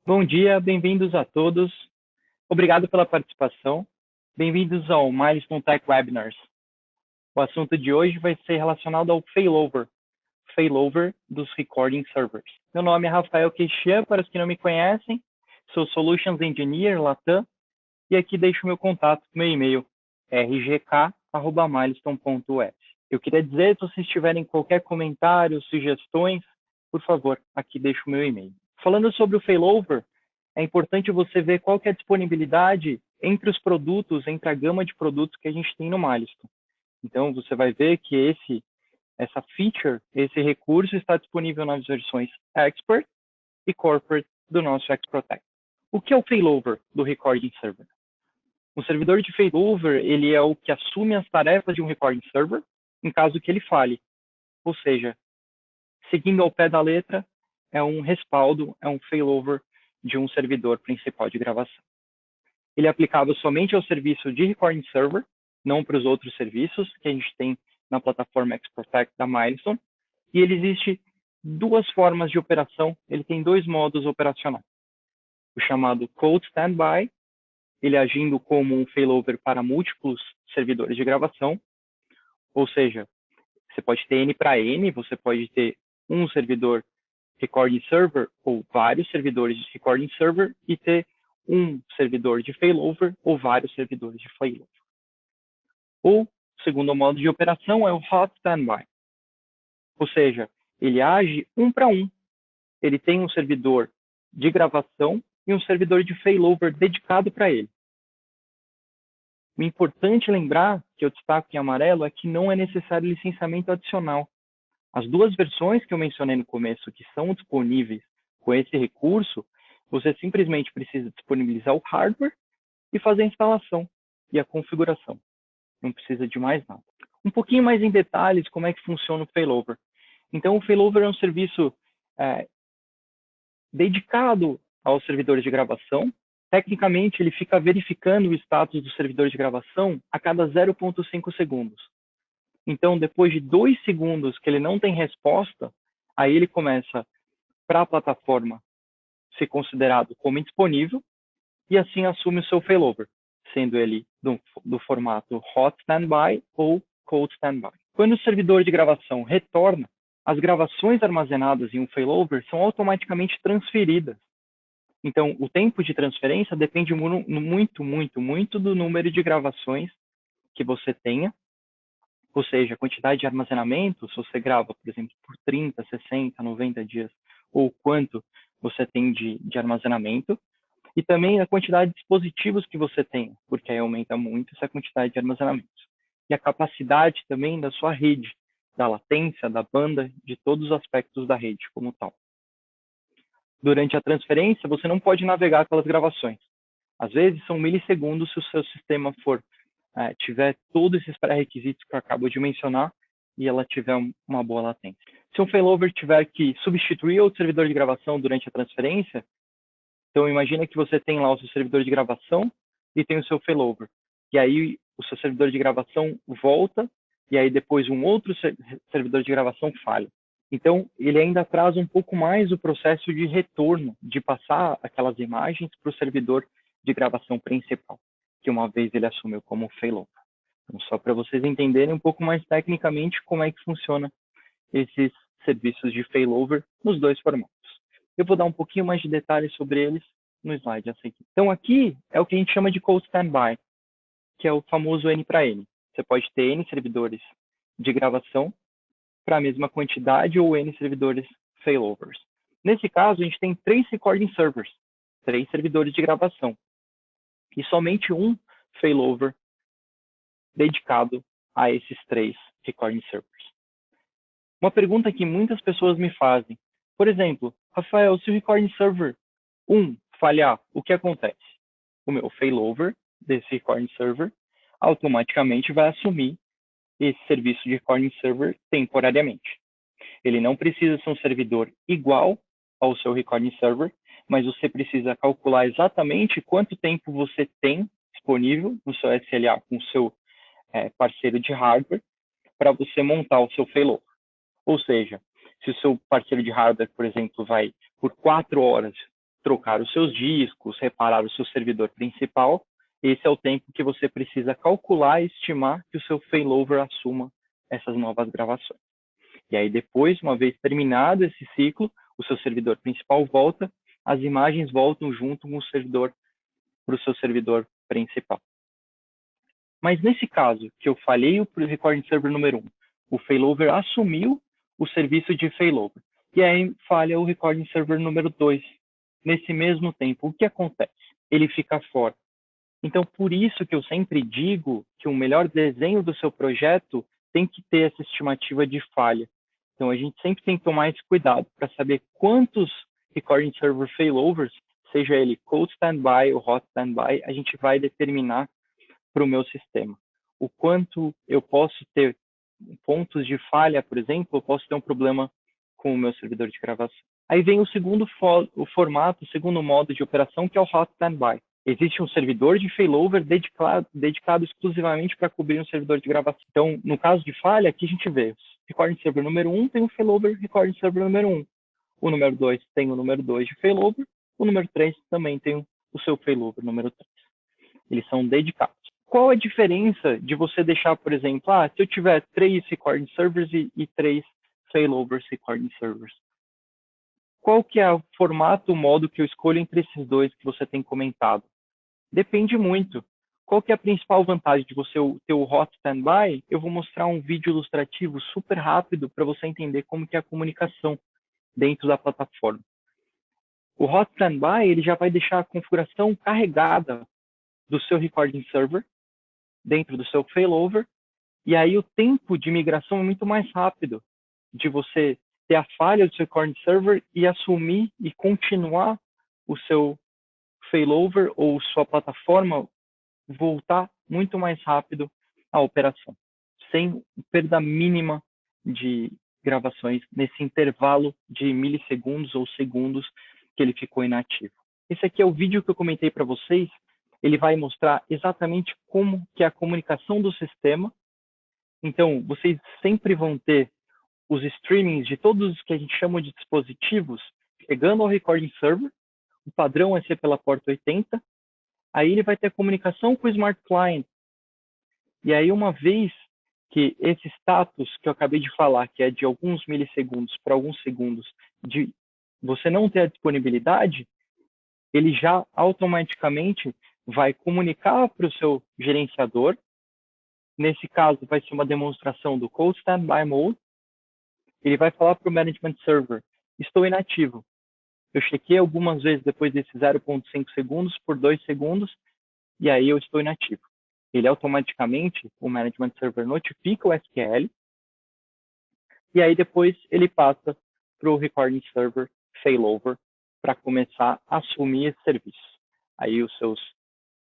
Bom dia, bem-vindos a todos. Obrigado pela participação. Bem-vindos ao Milestone Tech Webinars. O assunto de hoje vai ser relacionado ao failover dos recording servers. Meu nome é Rafael Queixan, para os que não me conhecem, sou Solutions Engineer Latam, e aqui deixo meu contato, meu e-mail, rgk@milestone.us. Eu queria dizer, se vocês tiverem qualquer comentário, sugestões, por favor, aqui deixo o meu e-mail. Falando sobre o failover, é importante você ver qual que é a disponibilidade entre os produtos, entre a gama de produtos que a gente tem no Milestone. Então, você vai ver que essa feature, esse recurso está disponível nas versões Expert e Corporate do nosso XProtect. O que é o failover do recording server? Um servidor de failover, ele é o que assume as tarefas de um recording server em caso que ele falhe. Ou seja, seguindo ao pé da letra, é um respaldo, é um failover de um servidor principal de gravação. Ele é aplicável somente ao serviço de recording server, não para os outros serviços que a gente tem na plataforma XProtect da Milestone. E ele existe duas formas de operação, ele tem dois modos operacionais. O chamado Cold Standby, ele agindo como um failover para múltiplos servidores de gravação, ou seja, você pode ter N para N, você pode ter um servidor recording server ou vários servidores de recording server e ter um servidor de failover ou vários servidores de failover. O segundo modo de operação é o Hot Standby, ou seja, ele age um para um. Ele tem um servidor de gravação e um servidor de failover dedicado para ele. O importante lembrar, que eu destaco em amarelo, é que não é necessário licenciamento adicional. As duas versões que eu mencionei no começo, que são disponíveis com esse recurso, você simplesmente precisa disponibilizar o hardware e fazer a instalação e a configuração. Não precisa de mais nada. Um pouquinho mais em detalhes como é que funciona o failover. Então, o failover é um serviço dedicado aos servidores de gravação. Tecnicamente, ele fica verificando o status dos servidores de gravação a cada 0,5 segundos. Então, depois de 2 segundos que ele não tem resposta, aí ele começa para a plataforma ser considerado como indisponível e assim assume o seu failover, sendo ele do formato Hot Standby ou Cold Standby. Quando o servidor de gravação retorna, as gravações armazenadas em um failover são automaticamente transferidas. Então, o tempo de transferência depende muito do número de gravações que você tenha, ou seja, a quantidade de armazenamento, se você grava, por exemplo, por 30, 60, 90 dias, ou quanto você tem de armazenamento, e também a quantidade de dispositivos que você tem, porque aí aumenta muito essa quantidade de armazenamento. E a capacidade também da sua rede, da latência, da banda, de todos os aspectos da rede como tal. Durante a transferência, você não pode navegar pelas gravações. Às vezes, são milissegundos se o seu sistema tiver todos esses pré-requisitos que eu acabo de mencionar e ela tiver uma boa latência. Se um failover tiver que substituir outro servidor de gravação durante a transferência, então imagina que você tem lá o seu servidor de gravação e tem o seu failover. E aí o seu servidor de gravação volta e aí depois um outro servidor de gravação falha. Então, ele ainda atrasa um pouco mais o processo de retorno, de passar aquelas imagens para o servidor de gravação principal, que uma vez ele assumiu como failover. Então, só para vocês entenderem um pouco mais tecnicamente como é que funciona esses serviços de failover nos dois formatos. Eu vou dar um pouquinho mais de detalhes sobre eles no slide a seguir. Então, aqui é o que a gente chama de Cold Standby, que é o famoso N para N. Você pode ter N servidores de gravação para a mesma quantidade ou N servidores failovers. Nesse caso, a gente tem 3 recording servers, 3 servidores de gravação, e somente um failover dedicado a esses 3 recording servers. Uma pergunta que muitas pessoas me fazem, por exemplo, Rafael, se o recording server 1 falhar, o que acontece? O meu failover desse recording server automaticamente vai assumir esse serviço de recording server temporariamente. Ele não precisa ser um servidor igual ao seu recording server, mas você precisa calcular exatamente quanto tempo você tem disponível no seu SLA com o seu parceiro de hardware para você montar o seu failover. Ou seja, se o seu parceiro de hardware, por exemplo, vai por 4 horas trocar os seus discos, reparar o seu servidor principal, esse é o tempo que você precisa calcular e estimar que o seu failover assuma essas novas gravações. E aí depois, uma vez terminado esse ciclo, o seu servidor principal volta, as imagens voltam junto com o servidor para o seu servidor principal. Mas nesse caso, que eu falhei o recording server número 1, o failover assumiu o serviço de failover. E aí falha o recording server número 2. Nesse mesmo tempo, o que acontece? Ele fica fora. Então, por isso que eu sempre digo que o melhor desenho do seu projeto tem que ter essa estimativa de falha. Então, a gente sempre tem que tomar esse cuidado para saber quantos recording server failovers, seja ele cold standby ou hot standby, a gente vai determinar para o meu sistema. O quanto eu posso ter pontos de falha, por exemplo, eu posso ter um problema com o meu servidor de gravação. Aí vem o segundo formato, o segundo modo de operação, que é o hot standby. Existe um servidor de failover dedicado exclusivamente para cobrir um servidor de gravação. Então, no caso de falha, aqui a gente vê o recording server número 1 tem o failover recording server número 1. O número 2 tem o número 2 de failover. O número 3 também tem o seu failover número 3. Eles são dedicados. Qual a diferença de você deixar, por exemplo, se eu tiver 3 recording servers e 3 failovers recording servers? Qual que é o formato, o modo que eu escolho entre esses dois que você tem comentado? Depende muito. Qual que é a principal vantagem de você ter o hot standby? Eu vou mostrar um vídeo ilustrativo super rápido para você entender como que é a comunicação dentro da plataforma. O hot standby ele já vai deixar a configuração carregada do seu recording server dentro do seu failover, e aí o tempo de migração é muito mais rápido de você ter a falha do seu recording server e assumir e continuar o seu failover ou sua plataforma voltar muito mais rápido à operação, sem perda mínima de gravações nesse intervalo de milissegundos ou segundos que ele ficou inativo. Esse aqui é o vídeo que eu comentei para vocês. Ele vai mostrar exatamente como que é a comunicação do sistema. Então, vocês sempre vão ter os streamings de todos os que a gente chama de dispositivos chegando ao recording server. O padrão vai ser pela porta 80. Aí ele vai ter a comunicação com o Smart Client. E aí, uma vez que esse status que eu acabei de falar, que é de alguns milissegundos para alguns segundos, de você não ter a disponibilidade, ele já automaticamente vai comunicar para o seu gerenciador. Nesse caso, vai ser uma demonstração do Cold Standby Mode. Ele vai falar para o Management Server, estou inativo. Eu chequei algumas vezes depois desses 0,5 segundos por 2 segundos, e aí eu estou inativo. Ele automaticamente, o Management Server notifica o SQL, e aí depois ele passa para o Recording Server Failover para começar a assumir esse serviço. Aí os seus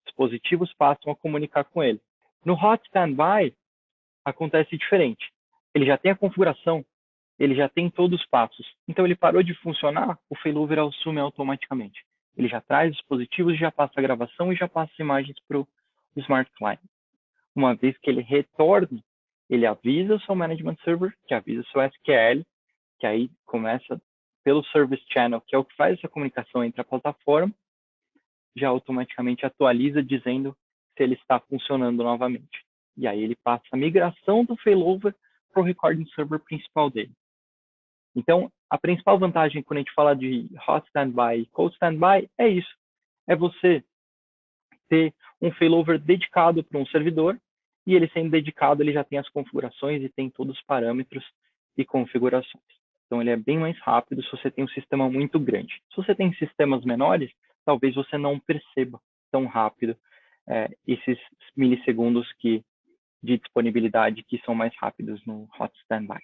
dispositivos passam a comunicar com ele. No Hot Standby, acontece diferente. Ele já tem a configuração, ele já tem todos os passos. Então, ele parou de funcionar, o failover assume automaticamente. Ele já traz os dispositivos, já passa a gravação e já passa as imagens para o Smart Client. Uma vez que ele retorne, ele avisa o seu Management Server, que avisa o seu SQL, que aí começa pelo Service Channel, que é o que faz essa comunicação entre a plataforma, já automaticamente atualiza dizendo se ele está funcionando novamente. E aí ele passa a migração do failover para o recording server principal dele. Então, a principal vantagem quando a gente fala de hot standby e cold standby é isso. É você ter um failover dedicado para um servidor e ele sendo dedicado, ele já tem as configurações e tem todos os parâmetros e configurações. Então, ele é bem mais rápido se você tem um sistema muito grande. Se você tem sistemas menores, talvez você não perceba tão rápido esses milissegundos de disponibilidade que são mais rápidos no hot standby.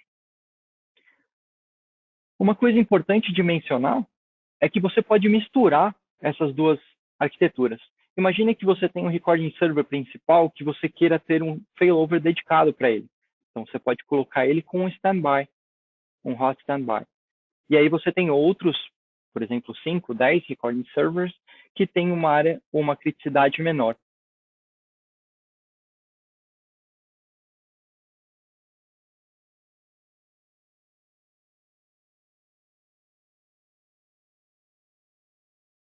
Uma coisa importante de mencionar é que você pode misturar essas duas arquiteturas. Imagine que você tem um recording server principal que você queira ter um failover dedicado para ele. Então, você pode colocar ele com um standby, um hot standby. E aí você tem outros, por exemplo, 5, 10 recording servers que têm uma área ou uma criticidade menor.